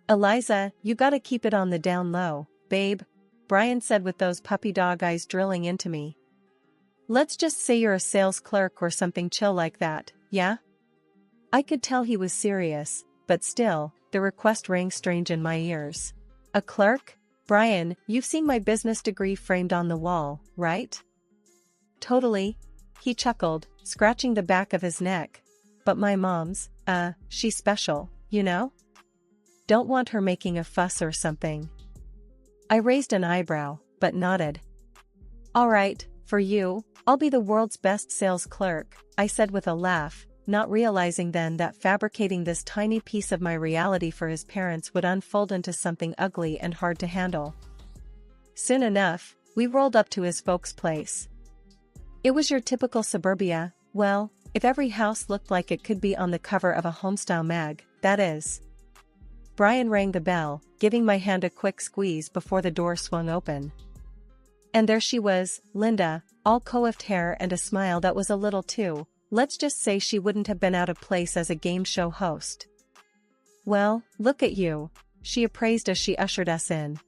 Eliza, you gotta keep it on the down low, babe, Brian said with those puppy dog eyes drilling into me. Let's just say you're a sales clerk or something chill like that, yeah? I could tell he was serious, but still, the request rang strange in my ears. A clerk? Brian, you've seen my business degree framed on the wall, right? Totally. He chuckled, scratching the back of his neck. But my mom's, she's special, you know? Don't want her making a fuss or something. I raised an eyebrow, but nodded. All right, for you, I'll be the world's best sales clerk, I said with a laugh, not realizing then that fabricating this tiny piece of my reality for his parents would unfold into something ugly and hard to handle. Soon enough, we rolled up to his folks' place. It was your typical suburbia, well, if every house looked like it could be on the cover of a homestyle mag, that is. Brian rang the bell, giving my hand a quick squeeze before the door swung open. And there she was, Linda, all coiffed hair and a smile that was a little too, let's just say she wouldn't have been out of place as a game show host. Well, look at you, she appraised as she ushered us in.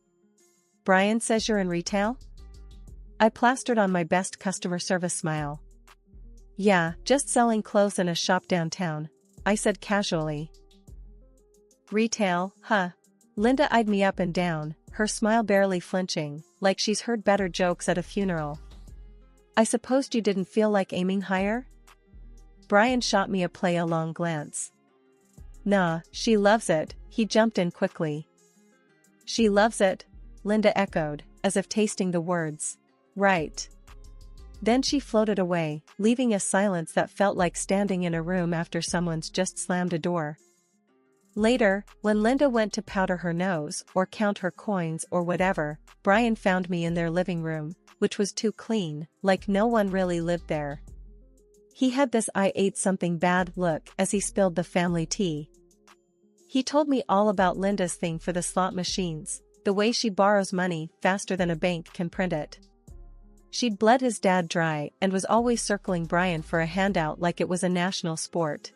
Brian says you're in retail? I plastered on my best customer service smile. Yeah, just selling clothes in a shop downtown, I said casually. Retail, huh? Linda eyed me up and down, her smile barely flinching, like she's heard better jokes at a funeral. I supposed you didn't feel like aiming higher? Brian shot me a play-along glance. Nah, she loves it, he jumped in quickly. She loves it, Linda echoed, as if tasting the words. Right. Then she floated away, leaving a silence that felt like standing in a room after someone's just slammed a door. Later, when Linda went to powder her nose or count her coins or whatever, Brian found me in their living room, which was too clean, like no one really lived there. He had this I ate something bad look as he spilled the family tea. He told me all about Linda's thing for the slot machines, the way she borrows money faster than a bank can print it. She'd bled his dad dry and was always circling Brian for a handout like it was a national sport.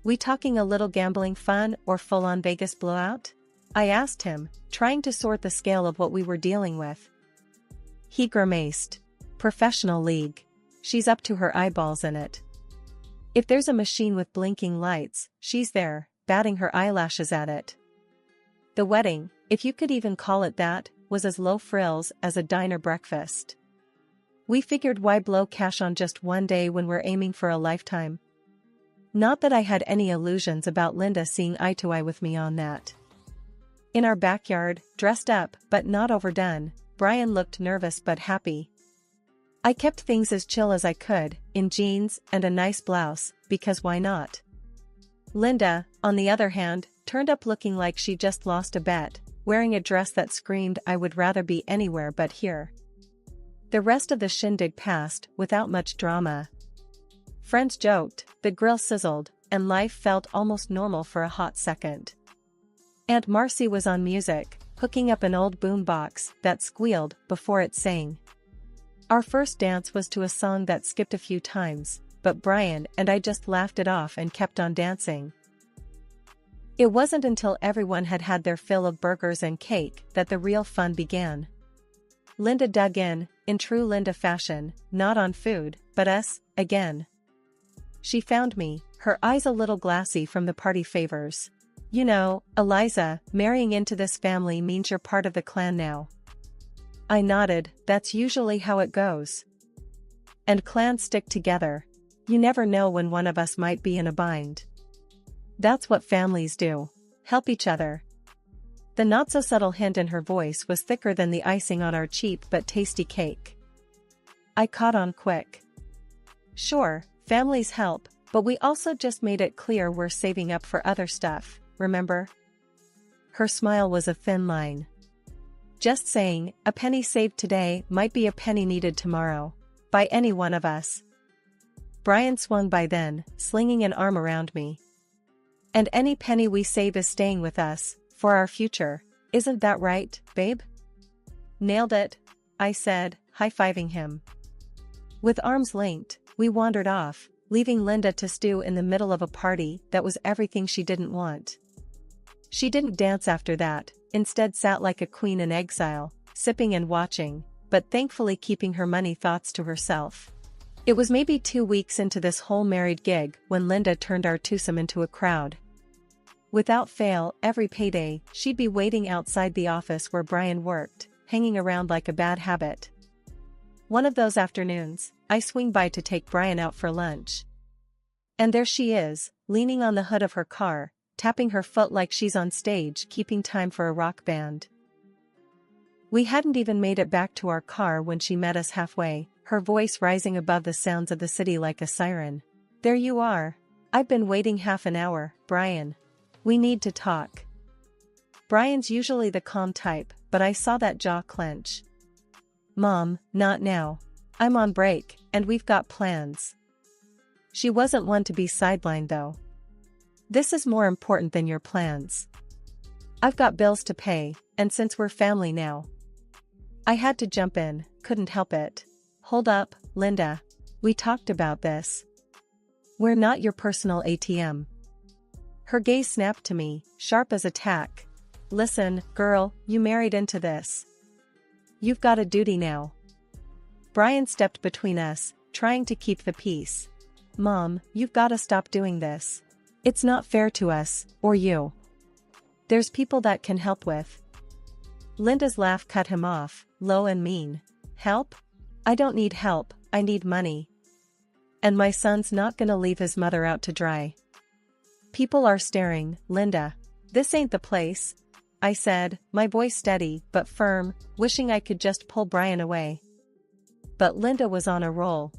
We talking a little gambling fun or full-on Vegas blowout? I asked him, trying to sort the scale of what we were dealing with. He grimaced. Professional league. She's up to her eyeballs in it. If there's a machine with blinking lights, she's there, batting her eyelashes at it. The wedding, if you could even call it that, was as low frills as a diner breakfast. We figured why blow cash on just one day when we're aiming for a lifetime. Not that I had any illusions about Linda seeing eye to eye with me on that. In our backyard, dressed up but not overdone, Brian looked nervous but happy. I kept things as chill as I could, in jeans and a nice blouse, because why not? Linda, on the other hand, turned up looking like she just lost a bet, wearing a dress that screamed I would rather be anywhere but here. The rest of the shindig passed without much drama. Friends joked, the grill sizzled, and life felt almost normal for a hot second. Aunt Marcy was on music, hooking up an old boombox that squealed before it sang. Our first dance was to a song that skipped a few times, but Brian and I just laughed it off and kept on dancing. It wasn't until everyone had had their fill of burgers and cake that the real fun began. Linda dug in true Linda fashion, not on food, but us, again. She found me, her eyes a little glassy from the party favors. You know, Eliza, marrying into this family means you're part of the clan now. I nodded, that's usually how it goes. And clans stick together. You never know when one of us might be in a bind. That's what families do. Help each other. The not-so-subtle hint in her voice was thicker than the icing on our cheap but tasty cake. I caught on quick. Sure, families help, but we also just made it clear we're saving up for other stuff, remember? Her smile was a thin line. Just saying, a penny saved today might be a penny needed tomorrow. By any one of us. Brian swung by then, slinging an arm around me. And any penny we save is staying with us, for our future, isn't that right, babe? Nailed it, I said, high-fiving him. With arms linked, we wandered off, leaving Linda to stew in the middle of a party that was everything she didn't want. She didn't dance after that, instead sat like a queen in exile, sipping and watching, but thankfully keeping her money thoughts to herself. It was maybe 2 weeks into this whole married gig when Linda turned our twosome into a crowd. Without fail, every payday, she'd be waiting outside the office where Brian worked, hanging around like a bad habit. One of those afternoons, I swing by to take Brian out for lunch. And there she is, leaning on the hood of her car, tapping her foot like she's on stage keeping time for a rock band. We hadn't even made it back to our car when she met us halfway, her voice rising above the sounds of the city like a siren. "There you are. I've been waiting half an hour, Brian. We need to talk." Brian's usually the calm type, but I saw that jaw clench. "Mom, not now. I'm on break, and we've got plans." She wasn't one to be sidelined though. "This is more important than your plans. I've got bills to pay, and since we're family now." I had to jump in, couldn't help it. "Hold up, Linda. We talked about this. We're not your personal ATM." Her gaze snapped to me, sharp as a tack. "Listen, girl, you married into this. You've got a duty now." Brian stepped between us, trying to keep the peace. "Mom, you've gotta stop doing this. It's not fair to us, or you. There's people that can help with." Linda's laugh cut him off, low and mean. "Help? I don't need help, I need money. And my son's not gonna leave his mother out to dry." "People are staring, Linda. This ain't the place," I said, my voice steady but firm, wishing I could just pull Brian away. But Linda was on a roll.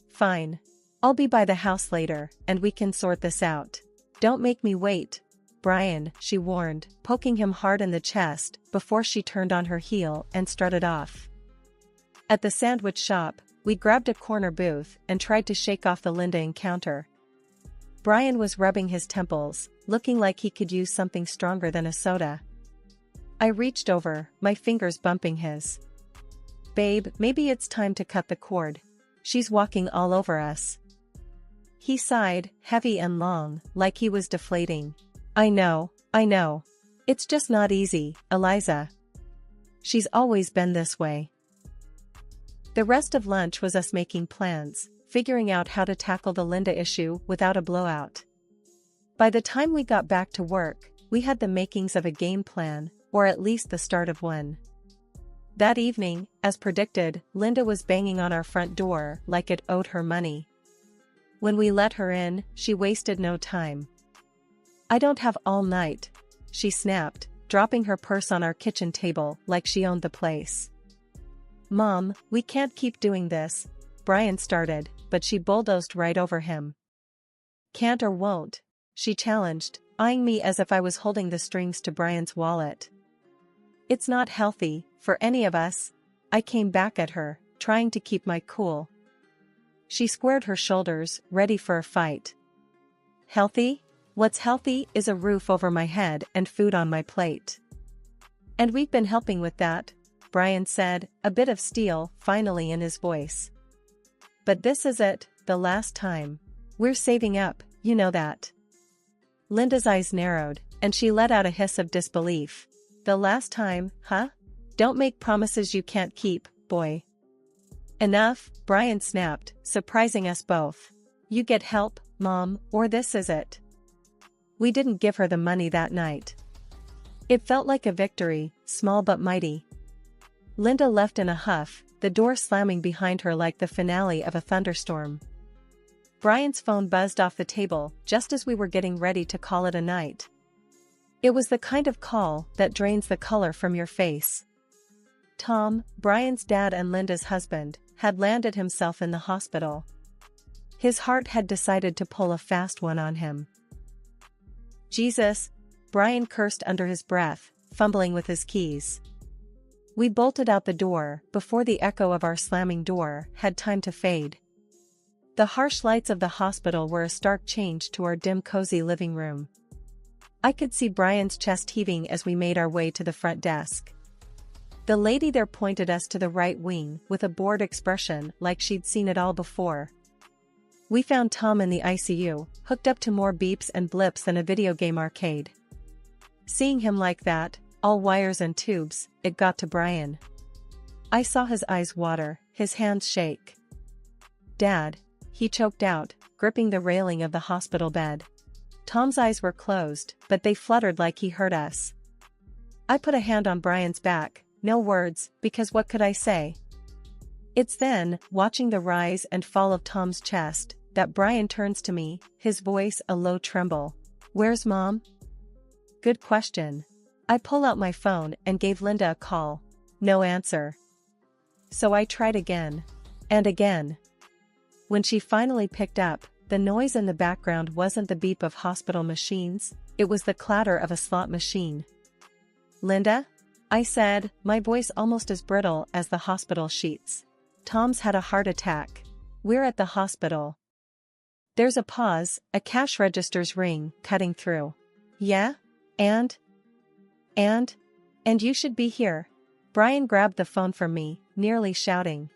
"Fine. I'll be by the house later, and we can sort this out. Don't make me wait, Brian," she warned, poking him hard in the chest, before she turned on her heel and strutted off. At the sandwich shop, we grabbed a corner booth and tried to shake off the Linda encounter. Brian was rubbing his temples, looking like he could use something stronger than a soda. I reached over, my fingers bumping his. "Babe, maybe it's time to cut the cord. She's walking all over us." He sighed, heavy and long, like he was deflating. I know. It's just not easy, Eliza. She's always been this way." The rest of lunch was us making plans, figuring out how to tackle the Linda issue without a blowout. By the time we got back to work, we had the makings of a game plan, or at least the start of one. That evening, as predicted, Linda was banging on our front door like it owed her money. When we let her in, she wasted no time. "I don't have all night," she snapped, dropping her purse on our kitchen table like she owned the place. "Mom, we can't keep doing this," Brian started, but she bulldozed right over him. "Can't or won't," she challenged, eyeing me as if I was holding the strings to Brian's wallet. "It's not healthy, for any of us," I came back at her, trying to keep my cool. She squared her shoulders, ready for a fight. "Healthy? What's healthy is a roof over my head and food on my plate. And we've been helping with that," Brian said, a bit of steel finally in his voice. "But this is it, the last time. We're saving up, you know that." Linda's eyes narrowed, and she let out a hiss of disbelief. "The last time, huh? Don't make promises you can't keep, boy." "Enough," Brian snapped, surprising us both. "You get help, Mom, or this is it." We didn't give her the money that night. It felt like a victory, small but mighty. Linda left in a huff, the door slamming behind her like the finale of a thunderstorm. Brian's phone buzzed off the table just as we were getting ready to call it a night. It was the kind of call that drains the color from your face. Tom, Brian's dad and Linda's husband, had landed himself in the hospital. His heart had decided to pull a fast one on him. "Jesus," Brian cursed under his breath, fumbling with his keys. We bolted out the door before the echo of our slamming door had time to fade. The harsh lights of the hospital were a stark change to our dim cozy living room. I could see Brian's chest heaving as we made our way to the front desk. The lady there pointed us to the right wing with a bored expression like she'd seen it all before. We found Tom in the ICU, hooked up to more beeps and blips than a video game arcade. Seeing him like that, all wires and tubes, it got to Brian. I saw his eyes water, his hands shake. "Dad," he choked out, gripping the railing of the hospital bed. Tom's eyes were closed, but they fluttered like he heard us. I put a hand on Brian's back, no words, because what could I say? It's then, watching the rise and fall of Tom's chest, that Brian turns to me, his voice a low tremble. "Where's Mom?" Good question. I pull out my phone and gave Linda a call. No answer. So I tried again. And again. When she finally picked up, the noise in the background wasn't the beep of hospital machines, it was the clatter of a slot machine. "Linda?" I said, my voice almost as brittle as the hospital sheets. "Tom's had a heart attack. We're at the hospital." There's a pause, a cash register's ring, cutting through. "Yeah? And you should be here." Brian grabbed the phone from me, nearly shouting.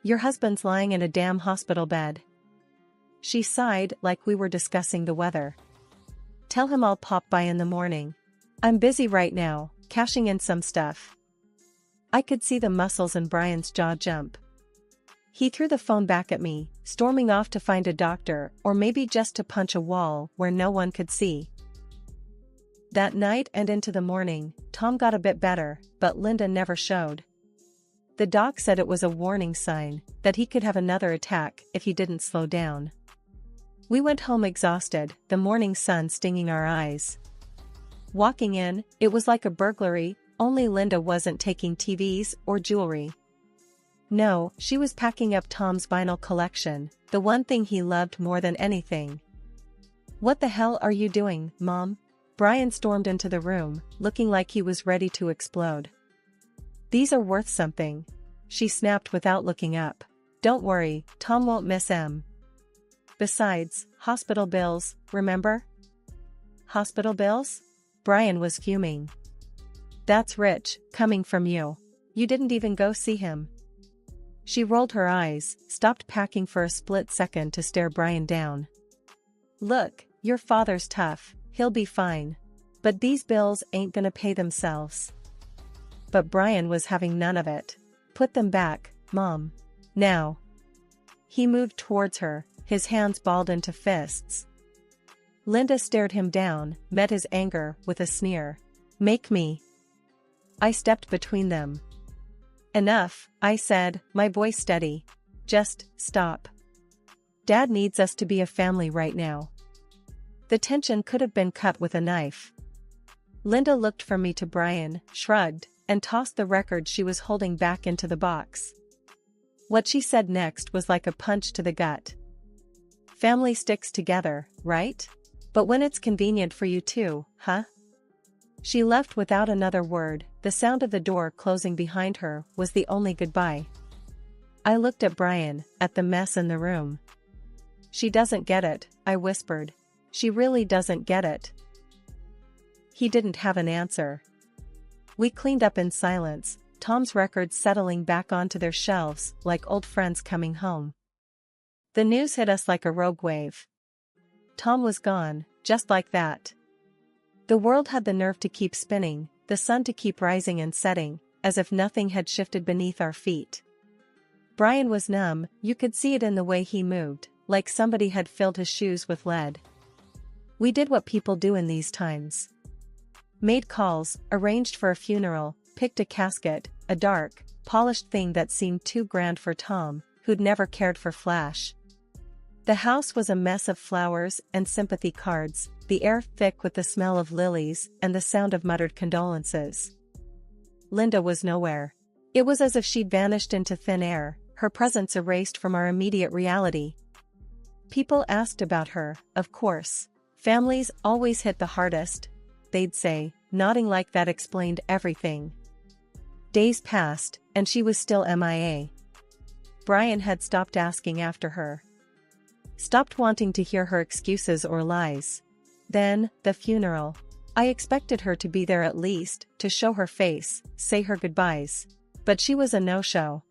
"Your husband's lying in a damn hospital bed." She sighed like we were discussing the weather. "Tell him I'll pop by in the morning. I'm busy right now, cashing in some stuff." I could see the muscles in Brian's jaw jump. He threw the phone back at me, storming off to find a doctor or maybe just to punch a wall where no one could see. That night and into the morning, Tom got a bit better, but Linda never showed. The doc said it was a warning sign, that he could have another attack if he didn't slow down. We went home exhausted, the morning sun stinging our eyes. Walking in, it was like a burglary, only Linda wasn't taking TVs or jewelry. No, she was packing up Tom's vinyl collection, the one thing he loved more than anything. "What the hell are you doing, Mom?" Brian stormed into the room, looking like he was ready to explode. "These are worth something," she snapped without looking up. "Don't worry, Tom won't miss 'em. Besides, hospital bills, remember?" "Hospital bills?" Brian was fuming. "That's rich, coming from you. You didn't even go see him." She rolled her eyes, stopped packing for a split second to stare Brian down. "Look, your father's tough, he'll be fine. But these bills ain't gonna pay themselves." But Brian was having none of it. "Put them back, Mom. Now." He moved towards her, his hands balled into fists. Linda stared him down, met his anger with a sneer. "Make me." I stepped between them. "Enough," I said, my voice steady. "Just stop. Dad needs us to be a family right now." The tension could have been cut with a knife. Linda looked from me to Brian, shrugged, and tossed the record she was holding back into the box. What she said next was like a punch to the gut. "Family sticks together, right? But when it's convenient for you too, huh?" She left without another word, the sound of the door closing behind her was the only goodbye. I looked at Brian, at the mess in the room. "She doesn't get it," I whispered. "She really doesn't get it." He didn't have an answer. We cleaned up in silence, Tom's records settling back onto their shelves like old friends coming home. The news hit us like a rogue wave. Tom was gone, just like that. The world had the nerve to keep spinning, the sun to keep rising and setting, as if nothing had shifted beneath our feet. Brian was numb, you could see it in the way he moved, like somebody had filled his shoes with lead. We did what people do in these times. Made calls, arranged for a funeral, picked a casket, a dark, polished thing that seemed too grand for Tom, who'd never cared for flash. The house was a mess of flowers and sympathy cards, the air thick with the smell of lilies and the sound of muttered condolences. Linda was nowhere. It was as if she'd vanished into thin air, her presence erased from our immediate reality. People asked about her, of course. "Families always hit the hardest," they'd say, nodding like that explained everything. Days passed, and she was still MIA. Brian had stopped asking after her. Stopped wanting to hear her excuses or lies. Then, the funeral. I expected her to be there at least, to show her face, say her goodbyes. But she was a no-show.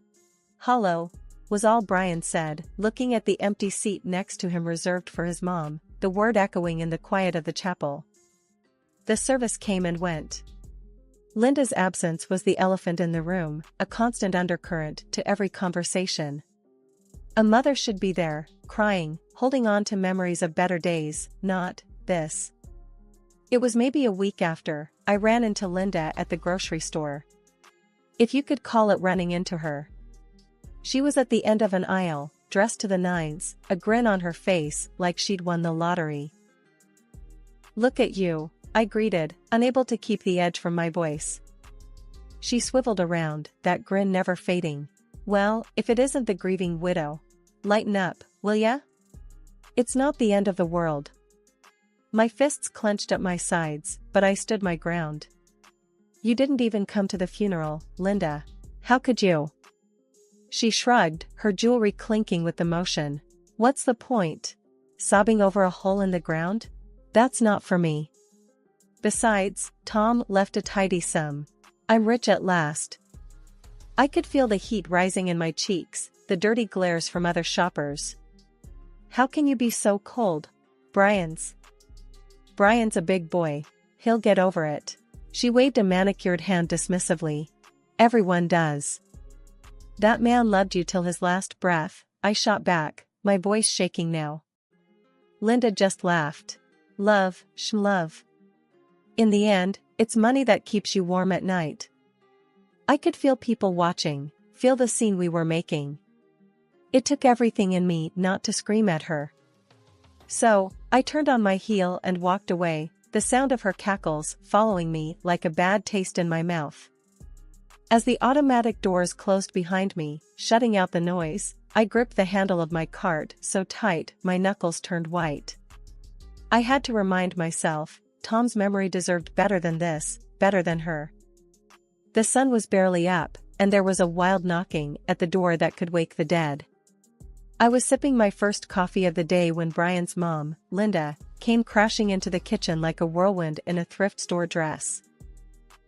"Hello," was all Brian said, looking at the empty seat next to him reserved for his mom, the word echoing in the quiet of the chapel. The service came and went. Linda's absence was the elephant in the room, a constant undercurrent to every conversation. A mother should be there, crying, holding on to memories of better days, not this. It was maybe a week after, I ran into Linda at the grocery store. If you could call it running into her. She was at the end of an aisle, dressed to the nines, a grin on her face like she'd won the lottery. "Look at you," I greeted, unable to keep the edge from my voice. She swiveled around, that grin never fading. "Well, if it isn't the grieving widow. Lighten up, will ya? It's not the end of the world." My fists clenched at my sides, but I stood my ground. "You didn't even come to the funeral, Linda. How could you?" She shrugged, her jewelry clinking with the motion. "What's the point? Sobbing over a hole in the ground? That's not for me. Besides, Tom left a tidy sum. I'm rich at last." I could feel the heat rising in my cheeks, the dirty glares from other shoppers. "How can you be so cold? Brian's a big boy. He'll get over it." She waved a manicured hand dismissively. "Everyone does." "That man loved you till his last breath," I shot back, my voice shaking now. Linda just laughed. "Love, love. In the end, it's money that keeps you warm at night." I could feel people watching, feel the scene we were making. It took everything in me not to scream at her. So, I turned on my heel and walked away, the sound of her cackles following me like a bad taste in my mouth. As the automatic doors closed behind me, shutting out the noise, I gripped the handle of my cart so tight my knuckles turned white. I had to remind myself, Tom's memory deserved better than this, better than her. The sun was barely up, and there was a wild knocking at the door that could wake the dead. I was sipping my first coffee of the day when Brian's mom, Linda, came crashing into the kitchen like a whirlwind in a thrift store dress.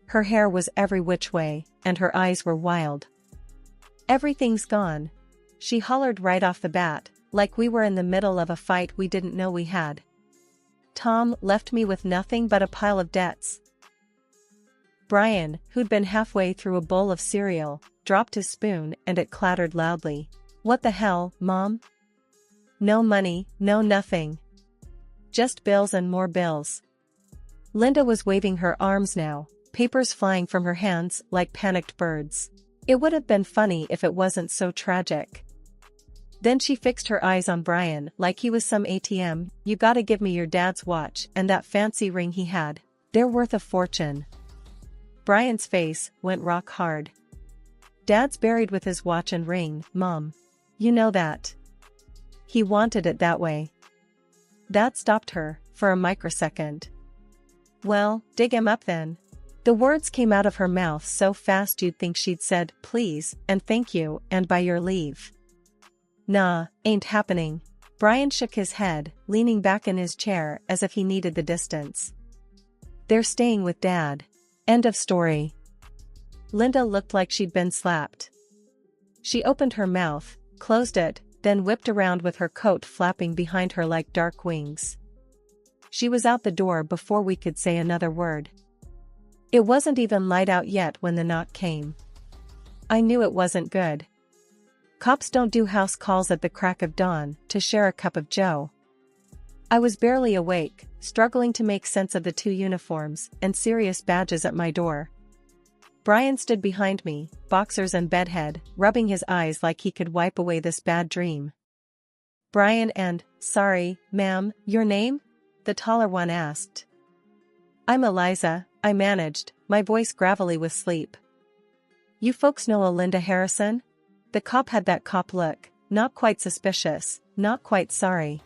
Her hair was every which way, and her eyes were wild. "Everything's gone," she hollered right off the bat, like we were in the middle of a fight we didn't know we had. "Tom left me with nothing but a pile of debts." Brian, who'd been halfway through a bowl of cereal, dropped his spoon and it clattered loudly. "What the hell, Mom? No money, no nothing. Just bills and more bills." Linda was waving her arms now, papers flying from her hands like panicked birds. It would have been funny if it wasn't so tragic. Then she fixed her eyes on Brian like he was some ATM. "You gotta give me your dad's watch and that fancy ring he had. They're worth a fortune." Brian's face went rock hard. "Dad's buried with his watch and ring, Mom. You know that. He wanted it that way." That stopped her, for a microsecond. "Well, dig him up then." The words came out of her mouth so fast you'd think she'd said, "Please, and thank you, and by your leave." "Nah, ain't happening." Brian shook his head, leaning back in his chair as if he needed the distance. "They're staying with Dad. End of story." Linda looked like she'd been slapped. She opened her mouth, closed it, then whipped around with her coat flapping behind her like dark wings. She was out the door before we could say another word. It wasn't even light out yet when the knock came. I knew it wasn't good. Cops don't do house calls at the crack of dawn to share a cup of joe. I was barely awake, struggling to make sense of the two uniforms and serious badges at my door. Brian stood behind me, boxers and bedhead, rubbing his eyes like he could wipe away this bad dream. "Brian and, sorry, ma'am, your name?" the taller one asked. "I'm Eliza," I managed, my voice gravelly with sleep. "You folks know a Linda Harrison?" The cop had that cop look, not quite suspicious, not quite sorry.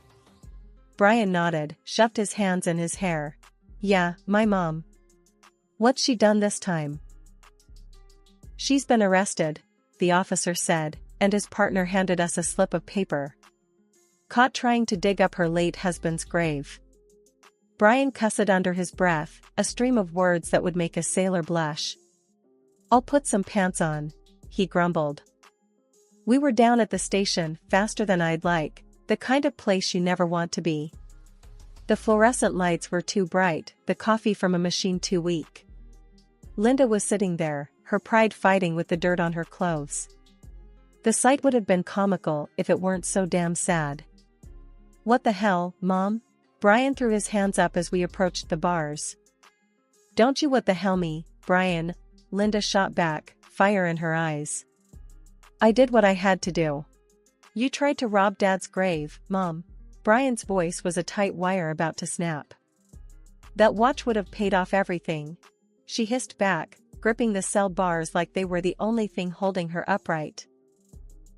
Brian nodded, shoved his hands in his hair. "Yeah, my mom." "What's she done this time?" "She's been arrested," the officer said, and his partner handed us a slip of paper. "Caught trying to dig up her late husband's grave." Brian cussed under his breath, a stream of words that would make a sailor blush. "I'll put some pants on," he grumbled. We were down at the station faster than I'd like, the kind of place you never want to be. The fluorescent lights were too bright, the coffee from a machine too weak. Linda was sitting there, her pride fighting with the dirt on her clothes. The sight would have been comical if it weren't so damn sad. "What the hell, Mom?" Brian threw his hands up as we approached the bars. "Don't you what the hell me, Brian," Linda shot back, fire in her eyes. "I did what I had to do." "You tried to rob Dad's grave, Mom." Brian's voice was a tight wire about to snap. "That watch would have paid off everything," she hissed back, gripping the cell bars like they were the only thing holding her upright.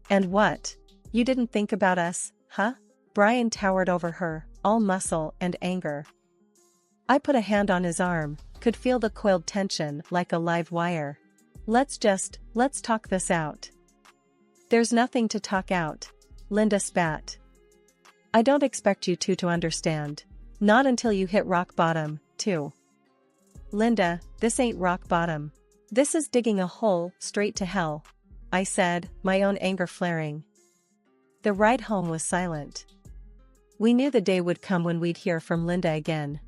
"And what? You didn't think about us, huh?" Brian towered over her, all muscle and anger. I put a hand on his arm, could feel the coiled tension like a live wire. Let's talk this out." "There's nothing to talk out," Linda spat. "I don't expect you to understand. Not until you hit rock bottom, too." "Linda, this ain't rock bottom. This is digging a hole straight to hell," I said, my own anger flaring. The ride home was silent. We knew the day would come when we'd hear from Linda again.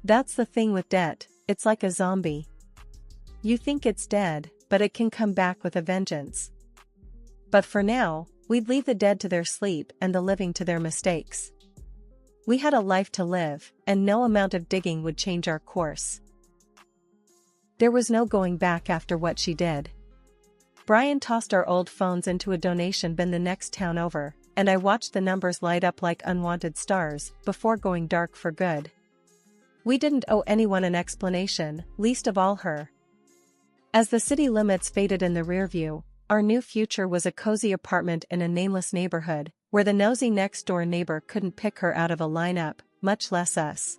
That's the thing with debt, it's like a zombie. You think it's dead, but it can come back with a vengeance. But for now, we'd leave the dead to their sleep and the living to their mistakes. We had a life to live, and no amount of digging would change our course. There was no going back after what she did. Brian tossed our old phones into a donation bin the next town over, and I watched the numbers light up like unwanted stars before going dark for good. We didn't owe anyone an explanation, least of all her. As the city limits faded in the rearview, our new future was a cozy apartment in a nameless neighborhood, where the nosy next-door neighbor couldn't pick her out of a lineup, much less us.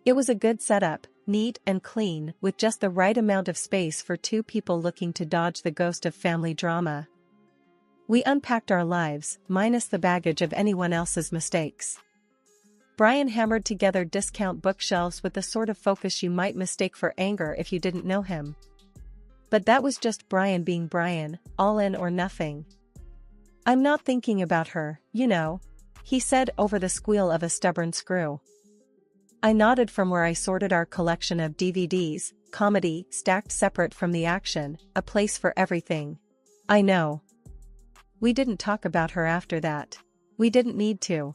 It was a good setup, neat and clean, with just the right amount of space for two people looking to dodge the ghost of family drama. We unpacked our lives, minus the baggage of anyone else's mistakes. Brian hammered together discount bookshelves with the sort of focus you might mistake for anger if you didn't know him. But that was just Brian being Brian, all in or nothing. "I'm not thinking about her, you know," he said over the squeal of a stubborn screw. I nodded from where I sorted our collection of DVDs, comedy stacked separate from the action, a place for everything. "I know." We didn't talk about her after that. We didn't need to.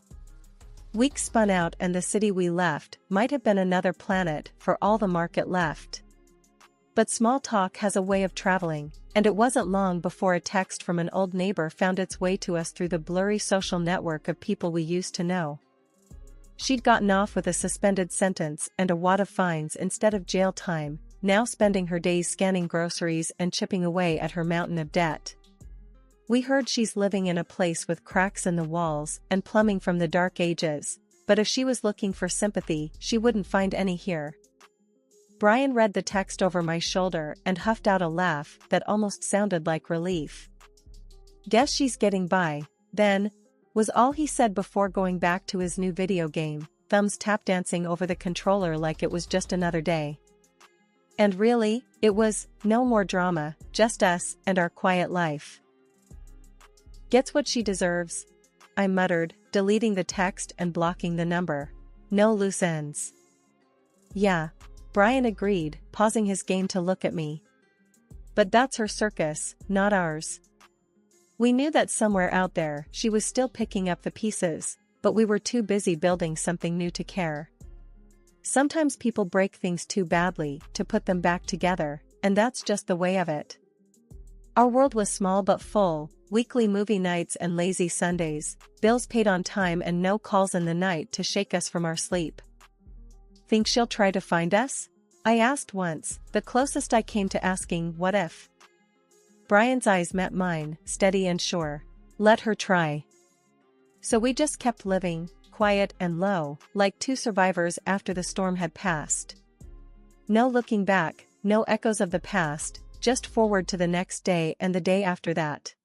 Weeks spun out and the city we left might have been another planet for all the market left. But small talk has a way of traveling, and it wasn't long before a text from an old neighbor found its way to us through the blurry social network of people we used to know. She'd gotten off with a suspended sentence and a wad of fines instead of jail time, now spending her days scanning groceries and chipping away at her mountain of debt. We heard she's living in a place with cracks in the walls and plumbing from the dark ages, but if she was looking for sympathy, she wouldn't find any here. Brian read the text over my shoulder and huffed out a laugh that almost sounded like relief. "Guess she's getting by, then," was all he said before going back to his new video game, thumbs tap dancing over the controller like it was just another day. And really, it was no more drama, just us and our quiet life. "Gets what she deserves," I muttered, deleting the text and blocking the number. "No loose ends." "Yeah," Brian agreed, pausing his game to look at me. "But that's her circus, not ours." We knew that somewhere out there she was still picking up the pieces, but we were too busy building something new to care. Sometimes people break things too badly to put them back together, and that's just the way of it. Our world was small but full, weekly movie nights and lazy Sundays, bills paid on time and no calls in the night to shake us from our sleep. "Think she'll try to find us?" I asked once, the closest I came to asking what if. Brian's eyes met mine, steady and sure. "Let her try." So we just kept living, quiet and low, like two survivors after the storm had passed. No looking back, no echoes of the past, just forward to the next day and the day after that.